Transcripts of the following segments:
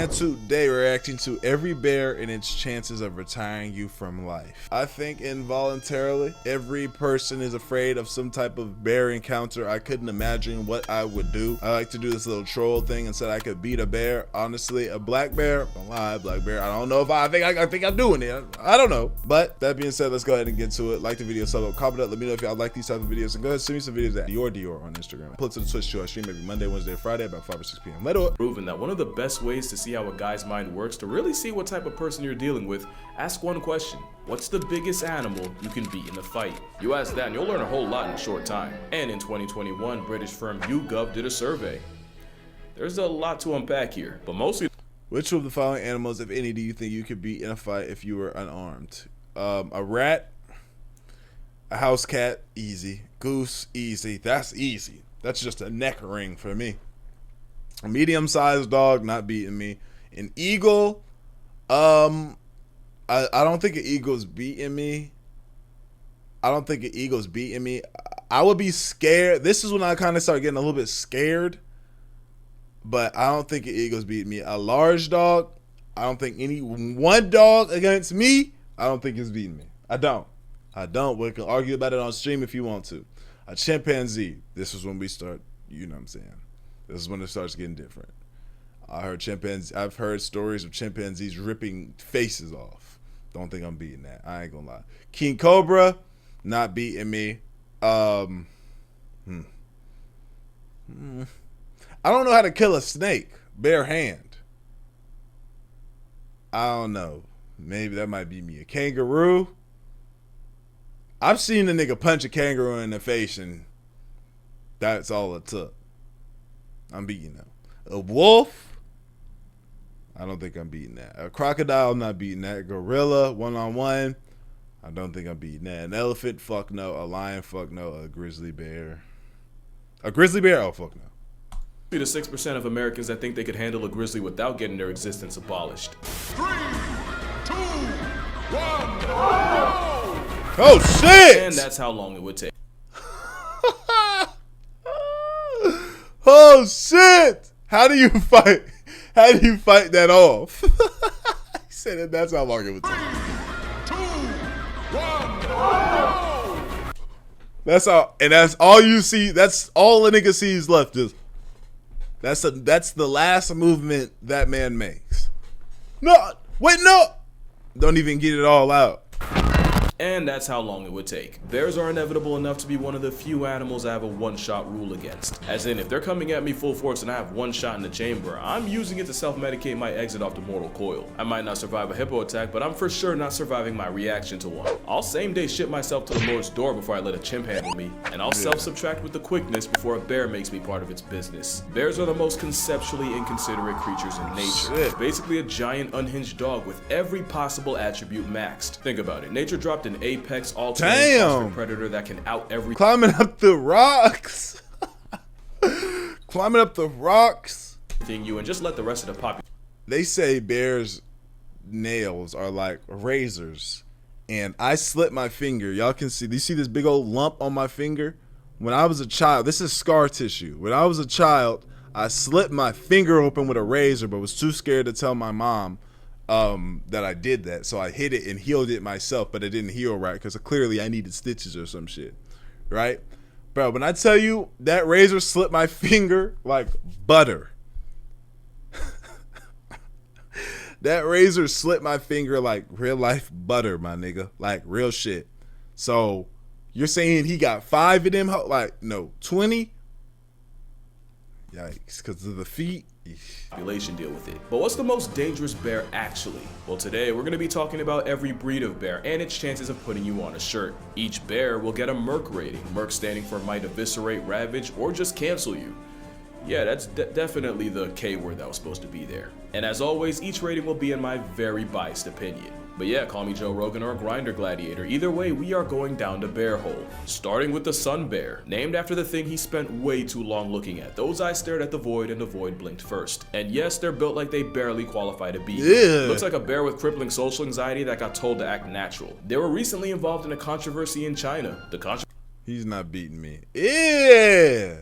And today we're reacting to every bear and its chances of retiring you from life. I think involuntarily, every person is afraid of some type of bear encounter. I couldn't imagine what I would do. I like to do this little troll thing and said I could beat a bear. Honestly, a black bear, don't lie, black bear. I don't know if I think I'm doing it. I don't know. But that being said, let's go ahead and get to it. Like the video, sub up, comment up, let me know if y'all like these type of videos, and go ahead and send me some videos at Dior on Instagram. Pull it to the Twitch show. I stream every Monday, Wednesday, and Friday about 5 or 6 p.m. Let it. Proven that one of the best ways to see how a guy's mind works, to really see what type of person you're dealing with, ask one question. What's the biggest animal you can beat in a fight? You ask that and you'll learn a whole lot in a short time. And in 2021, British firm YouGov did a survey. There's a lot to unpack here, but mostly... Which of the following animals, if any, do you think you could beat in a fight if you were unarmed? A rat, a house cat, easy. Goose, easy. That's easy. That's just a neck ring for me. A medium-sized dog, not beating me. An eagle, I don't think an eagle's beating me. I would be scared. This is when I kind of start getting a little bit scared. But I don't think an eagle's beating me. A large dog, I don't think one dog against me, I don't think it's beating me. I don't. We can argue about it on stream if you want to. A chimpanzee, this is when we start, you know what I'm saying. This is when it starts getting different. I've heard stories of chimpanzees ripping faces off. Don't think I'm beating that. I ain't gonna lie. King Cobra, not beating me. I don't know how to kill a snake bare hand. I don't know. Maybe that might be me. A kangaroo. I've seen a nigga punch a kangaroo in the face and that's all it took. I'm beating them. A wolf, I don't think I'm beating that. A crocodile, I'm not beating that. A gorilla, one-on-one, I don't think I'm beating that. An elephant, fuck no. A lion, fuck no. A grizzly bear. A grizzly bear, oh fuck no. The 6% of Americans that think they could handle a grizzly without getting their existence abolished. 3, 2, 1, oh shit! And that's how long it would take. Oh shit! How do you fight? How do you fight that off? He said that that's how long it would take. 3, 2, 1. That's all, and that's all you see. That's all a nigga sees left is. That's the last movement that man makes. No, wait, no! Don't even get it all out. And that's how long it would take. Bears are inevitable enough to be one of the few animals I have a one-shot rule against. As in, if they're coming at me full force and I have one shot in the chamber, I'm using it to self-medicate my exit off the mortal coil. I might not survive a hippo attack, but I'm for sure not surviving my reaction to one. I'll same-day ship myself to the Lord's door before I let a chimp handle me, and I'll self-subtract with the quickness before a bear makes me part of its business. Bears are the most conceptually inconsiderate creatures in nature. Basically a giant unhinged dog with every possible attribute maxed. Think about it. Nature dropped an apex all-terrain predator that can out every climbing up the rocks. Climbing up the rocks. You and just let the rest of the population. They say bears' nails are like razors, and I slit my finger. Y'all can see. Do you see this big old lump on my finger? When I was a child, this is scar tissue. When I was a child, I slit my finger open with a razor, but was too scared to tell my mom that I did that, so I hit it and healed it myself, but it didn't heal right because clearly I needed stitches or some shit, right? Bro, when I tell you that razor slit my finger like butter. That razor slit my finger like real life butter, my nigga, like real shit. So you're saying he got 5 of them, like no 20? Yikes, because of the feet. Population deal with it. But what's the most dangerous bear actually? Well, today we're going to be talking about every breed of bear and its chances of putting you on a shirt. Each bear will get a Merc rating, Merc standing for might eviscerate, ravage, or just cancel you. Yeah, that's definitely the K word that was supposed to be there. And as always, each rating will be in my very biased opinion. But yeah, call me Joe Rogan or a Grinder Gladiator. Either way, we are going down the bear hole. Starting with the sun bear, named after the thing he spent way too long looking at. Those eyes stared at the void and the void blinked first. And yes, they're built like they barely qualify to be. Yeah. Looks like a bear with crippling social anxiety that got told to act natural. They were recently involved in a controversy in China. He's not beating me. Yeah.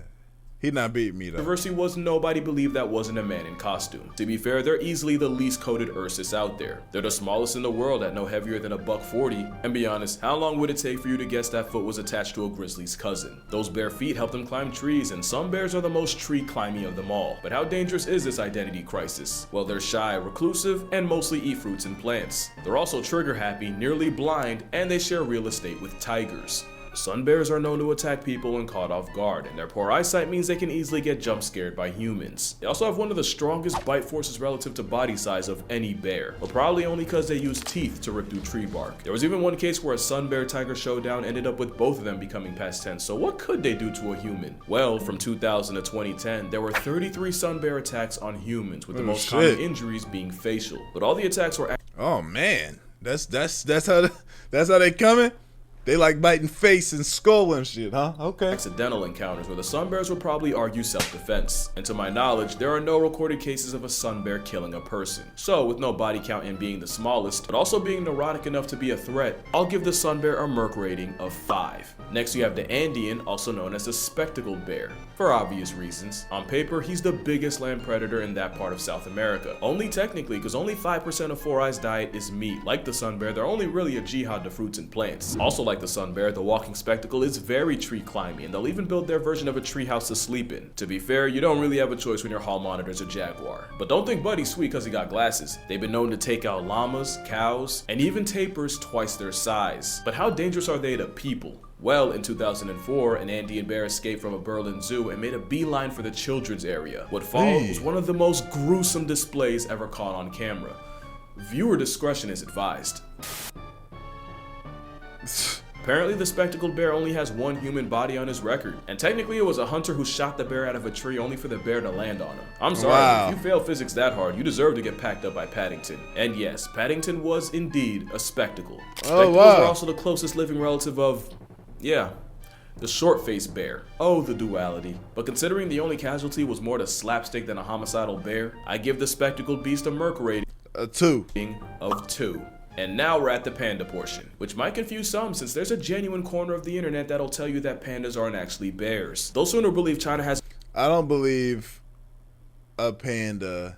He not beating me though. Controversy was nobody believed that wasn't a man in costume. To be fair, they're easily the least coated Ursus out there. They're the smallest in the world at no heavier than $140. And be honest, how long would it take for you to guess that foot was attached to a grizzly's cousin? Those bare feet help them climb trees, and some bears are the most tree climbing of them all. But how dangerous is this identity crisis? Well, they're shy, reclusive, and mostly eat fruits and plants. They're also trigger happy, nearly blind, and they share real estate with tigers. Sun bears are known to attack people when caught off guard, and their poor eyesight means they can easily get jump scared by humans. They also have one of the strongest bite forces relative to body size of any bear, but probably only because they use teeth to rip through tree bark. There was even one case where a sun bear tiger showdown ended up with both of them becoming past tense, so what could they do to a human? Well, from 2000 to 2010, there were 33 sun bear attacks on humans, with the most common injuries being facial. But all the attacks were oh man, that's how they coming. They like biting face and skull and shit, huh? Okay. Accidental encounters where the sun bears would probably argue self-defense. And to my knowledge, there are no recorded cases of a sun bear killing a person. So, with no body count and being the smallest, but also being neurotic enough to be a threat, I'll give the sun bear a Merc rating of 5. Next, you have the Andean, also known as the spectacled bear. For obvious reasons. On paper, he's the biggest land predator in that part of South America. Only technically, because only 5% of Four Eyes' diet is meat. Like the sun bear, they're only really a jihad to fruits and plants. Also, like the sun bear, the walking spectacle is very tree climbing, and they'll even build their version of a tree house to sleep in. To be fair, you don't really have a choice when your hall monitor's a jaguar. But don't think Buddy's sweet because he got glasses. They've been known to take out llamas, cows, and even tapirs twice their size. But how dangerous are they to people? Well, in 2004, an Andean bear escaped from a Berlin zoo and made a beeline for the children's area. What followed was one of the most gruesome displays ever caught on camera. Viewer discretion is advised. Apparently, the spectacled bear only has one human body on his record, and technically it was a hunter who shot the bear out of a tree only for the bear to land on him. I'm sorry, but if you fail physics that hard, you deserve to get packed up by Paddington. And yes, Paddington was indeed a spectacle. Spectacles are also the closest living relative of, the short-faced bear. Oh, the duality. But considering the only casualty was more to slapstick than a homicidal bear, I give the spectacled beast a Merc rating of 2. And now we're at the panda portion, which might confuse some since there's a genuine corner of the internet that'll tell you that pandas aren't actually bears. They'll sooner believe China has— I don't believe a panda.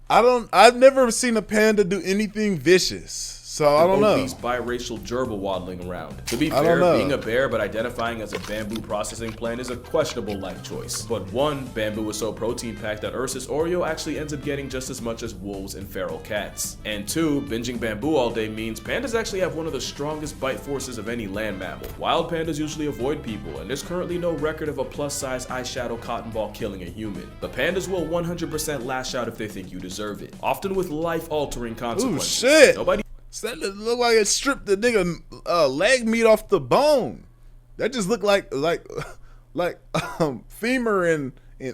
I've never seen a panda do anything vicious. So I don't know. These biracial gerbil waddling around. To be fair, being a bear but identifying as a bamboo processing plant is a questionable life choice. But one, bamboo is so protein packed that Ursus Oreo actually ends up getting just as much as wolves and feral cats. And two, binging bamboo all day means pandas actually have one of the strongest bite forces of any land mammal. Wild pandas usually avoid people, and there's currently no record of a plus-size eyeshadow cotton ball killing a human. But pandas will 100% lash out if they think you deserve it, often with life-altering consequences. Ooh, shit. So that look like it stripped the nigga leg meat off the bone. That just looked like femur and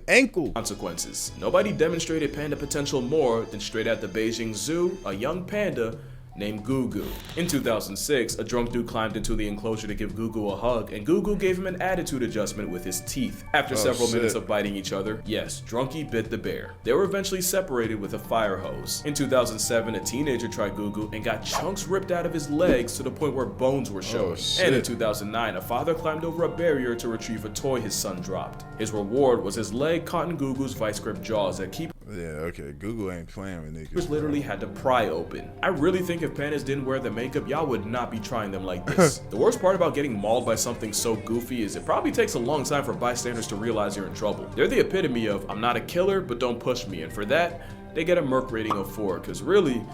ankle. Consequences. Nobody demonstrated panda potential more than straight at the Beijing Zoo, a young panda named Gugu. In 2006, a drunk dude climbed into the enclosure to give Gugu a hug, and Gugu gave him an attitude adjustment with his teeth. After several minutes of biting each other, yes, Drunky bit the bear. They were eventually separated with a fire hose. In 2007, a teenager tried Gugu and got chunks ripped out of his legs to the point where bones were showing. And in 2009, a father climbed over a barrier to retrieve a toy his son dropped. His reward was his leg caught in Gugu's vice grip jaws that keep— Google ain't playing with niggas. Literally had to pry open. I really think if pandas didn't wear the makeup, y'all would not be trying them like this. The worst part about getting mauled by something so goofy is it probably takes a long time for bystanders to realize you're in trouble. They're the epitome of, I'm not a killer, but don't push me, and for that, they get a Merc rating of 4, because really,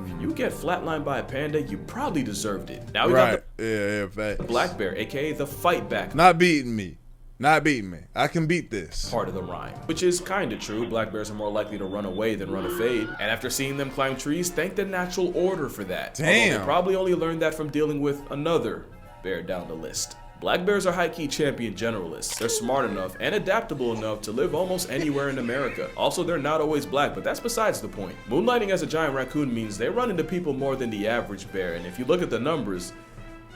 if you get flatlined by a panda, you probably deserved it. Now we got the black bear, aka the fight back. Not beating me. I can beat this. Part of the rhyme. Which is kinda true. Black bears are more likely to run away than run a fade. And after seeing them climb trees, thank the natural order for that. Damn. Although they probably only learned that from dealing with another bear down the list. Black bears are high-key champion generalists. They're smart enough and adaptable enough to live almost anywhere in America. Also, they're not always black, but that's besides the point. Moonlighting as a giant raccoon means they run into people more than the average bear, and if you look at the numbers,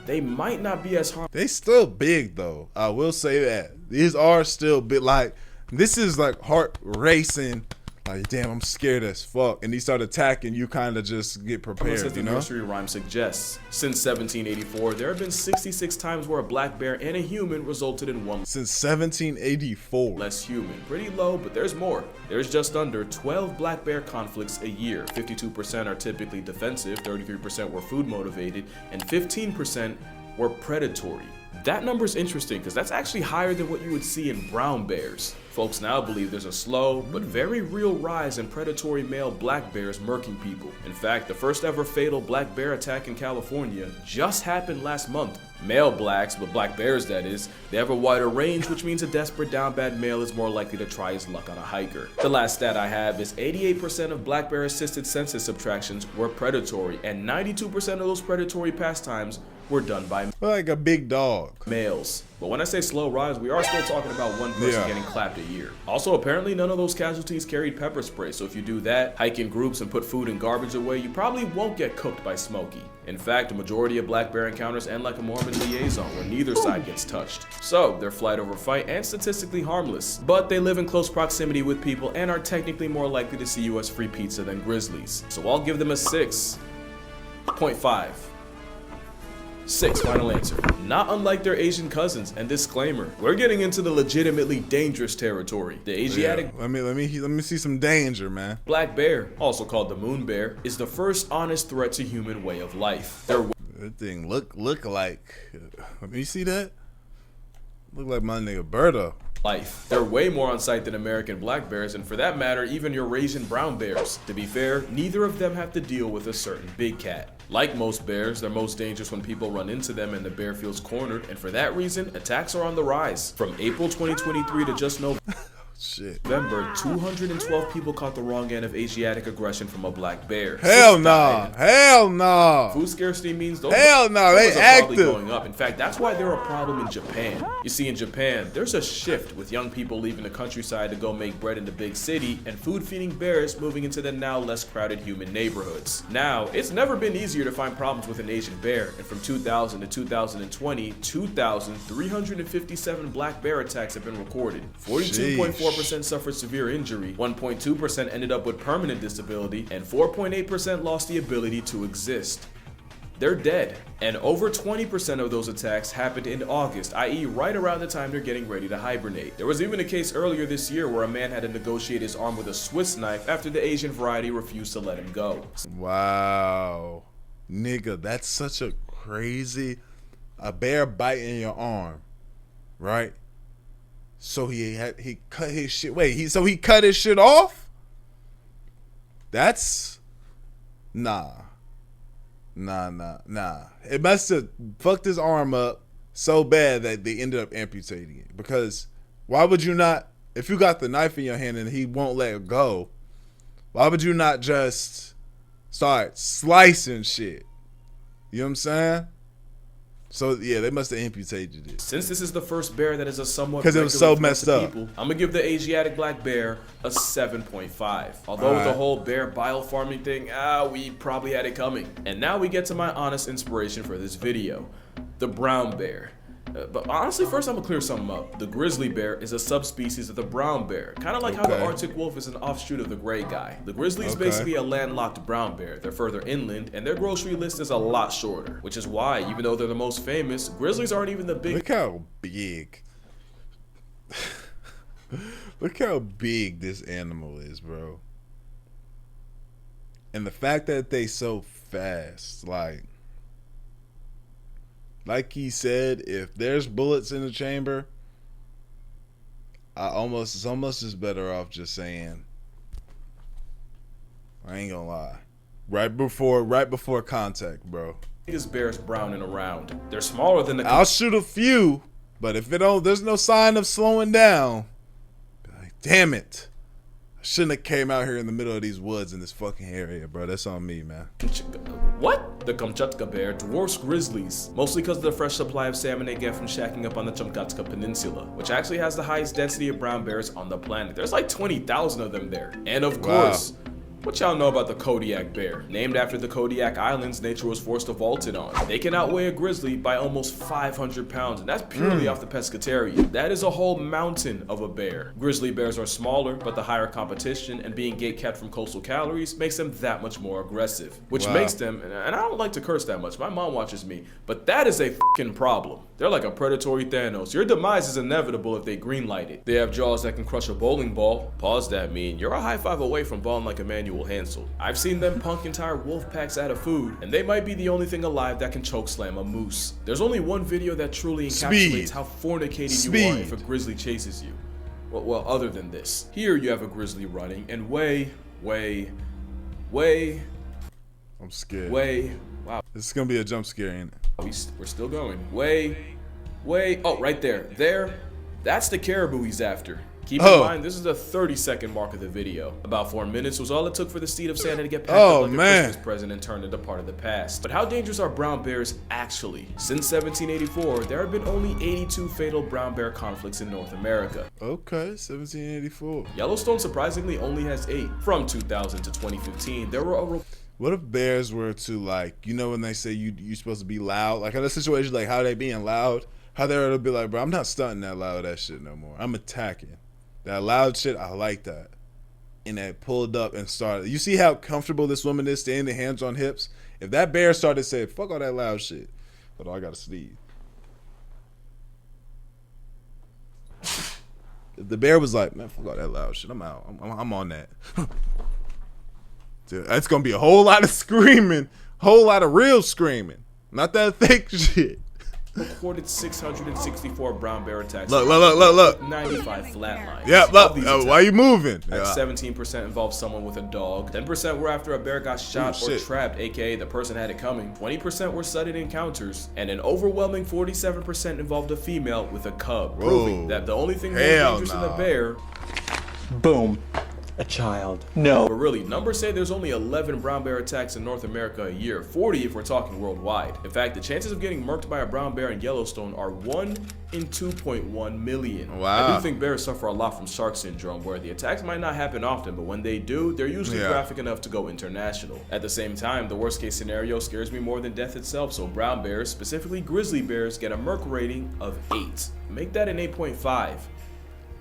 they might not be as harmful. They still big though. I will say that. These are still big. Like, this is like heart racing. Like, damn, I'm scared as fuck. And he start attacking, you kind of just get prepared, As the nursery rhyme suggests, since 1784, there have been 66 times where a black bear and a human resulted in one. Since 1784. Less human. Pretty low, but there's more. There's just under 12 black bear conflicts a year. 52% are typically defensive, 33% were food motivated, and 15% were predatory. That number's interesting because that's actually higher than what you would see in brown bears. Folks now believe there's a slow but very real rise in predatory male black bears murking people. In fact, the first ever fatal black bear attack in California just happened last month. Male blacks, but black bears that is, they have a wider range, which means a desperate down bad male is more likely to try his luck on a hiker. The last stat I have is 88% of black bear assisted census subtractions were predatory, and 92% of those predatory pastimes were done by like a big dog. Males. But when I say slow rise, we are still talking about one person getting clapped a year. Also, apparently none of those casualties carried pepper spray, so if you do that, hike in groups and put food and garbage away, you probably won't get cooked by Smokey. In fact, a majority of black bear encounters end like a Mormon liaison where neither side gets touched. So, they're flight over fight and statistically harmless. But they live in close proximity with people and are technically more likely to see you as free pizza than grizzlies. So I'll give them a 6.5. 6, final answer. Not unlike their Asian cousins, and disclaimer, we're getting into the legitimately dangerous territory. The Asiatic let me see some danger, man. black bear, also called the moon bear, is the first honest threat to human way of life. That thing look like, let me see that. Look like my nigga Berta. They're way more on site than American black bears, and for that matter, even Eurasian brown bears. To be fair, neither of them have to deal with a certain big cat. Like most bears, they're most dangerous when people run into them and the bear feels cornered, and for that reason, attacks are on the rise. From April 2023 to just November, 212 people caught the wrong end of Asiatic aggression from a black bear. Hell no. Hell no. Food scarcity means those Hell no, they probably active. going up. In fact, that's why they're a problem in Japan. You see, in Japan, there's a shift with young people leaving the countryside to go make bread in the big city and food-feeding bears moving into the now less crowded human neighborhoods. Now, it's never been easier to find problems with an Asian bear, and from 2000 to 2020, 2,357 black bear attacks have been recorded. 42.4% suffered severe injury, 1.2% ended up with permanent disability, and 4.8% lost the ability to exist. They're dead, and over 20% of those attacks happened in August, i.e. right around the time they're getting ready to hibernate. There was even a case earlier this year where a man had to negotiate his arm with a Swiss knife after the Asian variety refused to let him go. Wow. Nigga, that's such a crazy, a bear biting your arm, right? So he cut his shit. Wait, so he cut his shit off? That's nah. It must have fucked his arm up so bad that they ended up amputating it. Because why would you not, if you got the knife in your hand and he won't let it go, why would you not just start slicing shit? You know what I'm saying? So yeah, they must have amputated it. Since this is the first bear that is a somewhat because it was so messed up, I'm gonna give the Asiatic black bear a 7.5. Although with the whole bear bile farming thing, we probably had it coming. And now we get to my honest inspiration for this video, the brown bear. But honestly, first I'm gonna clear something up. The grizzly bear is a subspecies of the brown bear, kind of like how the Arctic wolf is an offshoot of the gray guy. The grizzly is basically a landlocked brown bear. They're further inland, and their grocery list is a lot shorter, which is why, even though they're the most famous, grizzlies aren't even the big. Look how big. Look how big this animal is, bro. And the fact that they so fast, like he said, if there's bullets in the chamber, it's almost just better off just saying, I ain't gonna lie, right before contact, bro. Biggest bears brown and around. They're smaller than the. I'll shoot a few, but if there's no sign of slowing down, be like, damn it. Shouldn't have came out here in the middle of these woods in this fucking area, bro. That's on me, man. What? The Kamchatka bear dwarfs grizzlies, mostly because of the fresh supply of salmon they get from shacking up on the Kamchatka Peninsula, which actually has the highest density of brown bears on the planet. There's like 20,000 of them there. And of course, What y'all know about the Kodiak bear? Named after the Kodiak Islands nature was forced to vault it on. They can outweigh a grizzly by almost 500 pounds, and that's purely off the pescatarian. That is a whole mountain of a bear. Grizzly bears are smaller, but the higher competition and being gate-kept from coastal calories makes them that much more aggressive. Which makes them, and I don't like to curse that much, my mom watches me, but that is a fucking problem. They're like a predatory Thanos. Your demise is inevitable if they greenlight it. They have jaws that can crush a bowling ball. Pause that mean. You're a high five away from balling like Emmanuel Hansel. I've seen them punk entire wolf packs out of food, and they might be the only thing alive that can choke slam a moose. There's only one video that truly encapsulates how fornicated you are if a grizzly chases you. Well, other than this. Here you have a grizzly running, and I'm scared. Wow. This is gonna be a jump scare, ain't it? We're still going. Oh, right there. That's the caribou he's after. Keep in mind, this is the 30-second mark of the video. About 4 minutes was all it took for the seed of Santa to get packed up like a Christmas present and turned into part of the past. But how dangerous are brown bears actually? Since 1784, there have been only 82 fatal brown bear conflicts in North America. Okay, 1784. Yellowstone surprisingly only has 8. From 2000 to 2015, there were what if bears were to, like, you know when they say you're supposed to be loud? Like in a situation like how they being loud, how they're to be like, bro, I'm not stunting that loud that shit no more. I'm attacking. That loud shit, I like that. And they pulled up and started. You see how comfortable this woman is standing, hands on hips? If that bear started saying, fuck all that loud shit. But I gotta sneeze. If the bear was like, man, fuck all that loud shit. I'm out. I'm on that. Dude, that's gonna be a whole lot of screaming. Whole lot of real screaming. Not that fake shit. Recorded 664 brown bear attacks. Look. 95 flatlines. Yeah, look. Why you moving? 17% involved someone with a dog. 10% were after a bear got shot or trapped, aka the person had it coming. 20% were sudden encounters, and an overwhelming 47% involved a female with a cub, proving that the only thing more dangerous than a bear. Boom. A child. No. But really, numbers say there's only 11 brown bear attacks in North America a year, 40 if we're talking worldwide. In fact, the chances of getting murked by a brown bear in Yellowstone are 1 in 2.1 million. Wow. I do think bears suffer a lot from shark syndrome, where the attacks might not happen often, but when they do, they're usually graphic enough to go international. At the same time, the worst case scenario scares me more than death itself, so brown bears, specifically grizzly bears, get a Merc rating of 8. Make that an 8.5.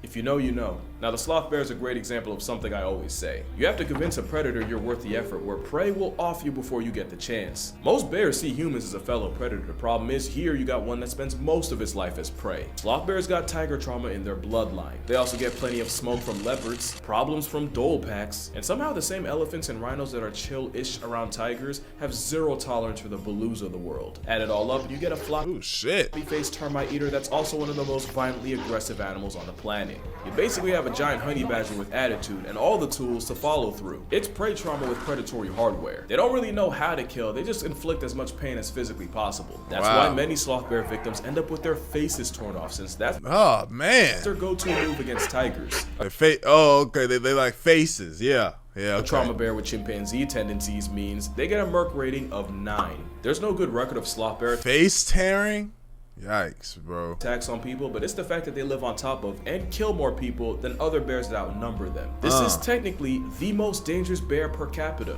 If you know, you know. Now, the sloth bear is a great example of something I always say. You have to convince a predator you're worth the effort, where prey will off you before you get the chance. Most bears see humans as a fellow predator. The problem is, here you got one that spends most of its life as prey. Sloth bears got tiger trauma in their bloodline. They also get plenty of smoke from leopards, problems from dole packs, and somehow the same elephants and rhinos that are chill-ish around tigers have zero tolerance for the baloos of the world. Add it all up, you get a floppy-faced termite eater that's also one of the most violently aggressive animals on the planet. You basically have a giant honey badger with attitude and all the tools to follow through. It's prey trauma with predatory hardware. They don't really know how to kill, they just inflict as much pain as physically possible. That's why many sloth bear victims end up with their faces torn off, since that's their go-to move against tigers. They like faces, yeah. A trauma bear with chimpanzee tendencies means they get a Merc rating of 9. There's no good record of sloth bear face tearing. Yikes, bro. Attacks on people, but it's the fact that they live on top of and kill more people than other bears that outnumber them. This is technically the most dangerous bear per capita.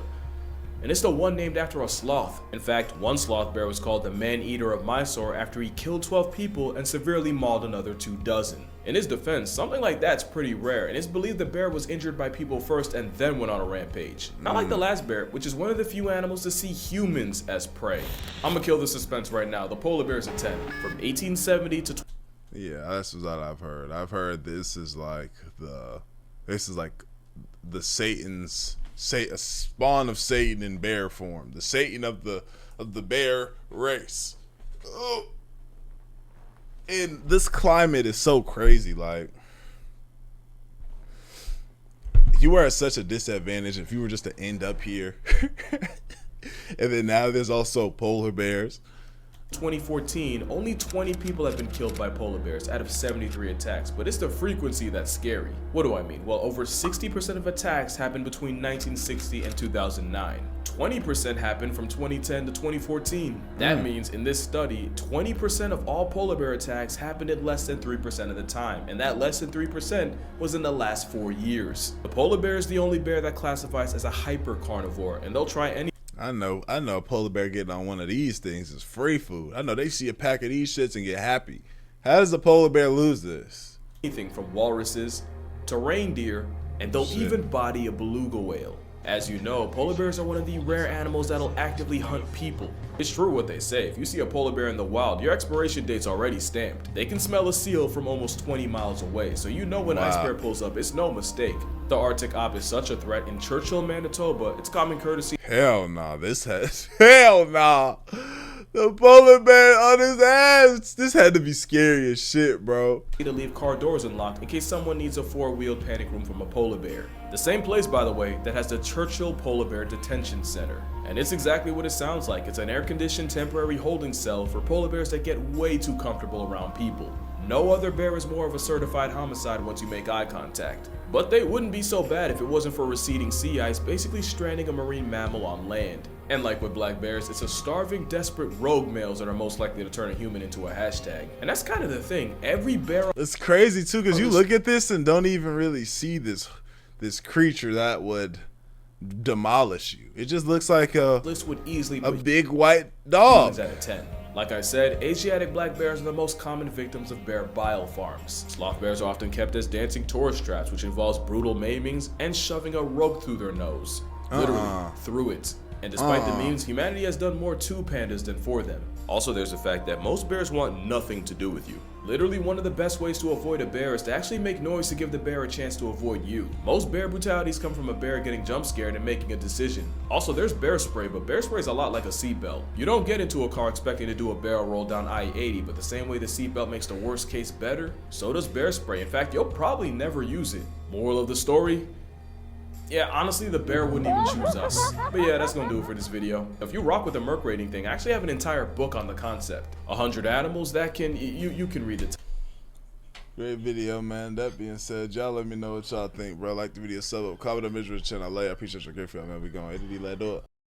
And it's the one named after a sloth. In fact, one sloth bear was called the man-eater of Mysore after he killed 12 people and severely mauled another 24. In his defense, something like that's pretty rare, and it's believed the bear was injured by people first and then went on a rampage. Not like the last bear, which is one of the few animals to see humans as prey. I'm gonna kill the suspense right now. The polar bear is a 10. From 1870 to... Yeah, that's what I've heard. I've heard this is like the Satan's... a spawn of Satan in bear form, the Satan of the bear race. Oh. And this climate is so crazy. Like, you were at such a disadvantage if you were just to end up here. And then now there's also polar bears. 2014, only 20 people have been killed by polar bears out of 73 attacks, but it's the frequency that's scary. What do I mean? Well, over 60% of attacks happened between 1960 and 2009. 20% happened from 2010 to 2014. That means in this study, 20% of all polar bear attacks happened in less than 3% of the time, and that less than 3% was in the last 4 years. The polar bear is the only bear that classifies as a hyper-carnivore, and they'll try any I know a polar bear getting on one of these things is free food. I know they see a pack of these shits and get happy. How does a polar bear lose this? anything from walruses to reindeer, and they'll even body a beluga whale. As you know, polar bears are one of the rare animals that'll actively hunt people. It's true what they say, if you see a polar bear in the wild, your expiration date's already stamped. They can smell a seal from almost 20 miles away, so you know when ice bear pulls up, it's no mistake. The Arctic op is such a threat. In Churchill, Manitoba, it's common courtesy. Hell nah, hell nah. The polar bear on his ass. This had to be scary as shit, bro. To leave car doors unlocked in case someone needs a 4-wheeled panic room from a polar bear. The same place, by the way, that has the Churchill Polar Bear Detention Center. And it's exactly what it sounds like. It's an air-conditioned temporary holding cell for polar bears that get way too comfortable around people. No other bear is more of a certified homicide once you make eye contact. But they wouldn't be so bad if it wasn't for receding sea ice basically stranding a marine mammal on land. And like with black bears, it's a starving, desperate rogue males that are most likely to turn a human into a hashtag. And that's kind of the thing. Every bear... It's crazy too, because you look at this and don't even really see this creature that would demolish you. It just looks like a big white dog. Out of 10. Like I said, Asiatic black bears are the most common victims of bear bile farms. Sloth bears are often kept as dancing tourist traps, which involves brutal maimings and shoving a rope through their nose. Literally, through it. And despite the memes, humanity has done more to pandas than for them. Also, there's the fact that most bears want nothing to do with you. Literally, one of the best ways to avoid a bear is to actually make noise to give the bear a chance to avoid you. Most bear brutalities come from a bear getting jump scared and making a decision. Also, there's bear spray, but bear spray is a lot like a seatbelt. You don't get into a car expecting to do a barrel roll down I-80, but the same way the seatbelt makes the worst case better, so does bear spray. In fact, you'll probably never use it. Moral of the story? Yeah, honestly, the bear wouldn't even choose us. But yeah, that's gonna do it for this video. If you rock with the Merc rating thing, I actually have an entire book on the concept. 100 animals that can, you can read it. Great video, man. That being said, y'all let me know what y'all think, bro. Like the video, sub up, comment on the channel. I appreciate your great film, man. We going. ADD, let do it.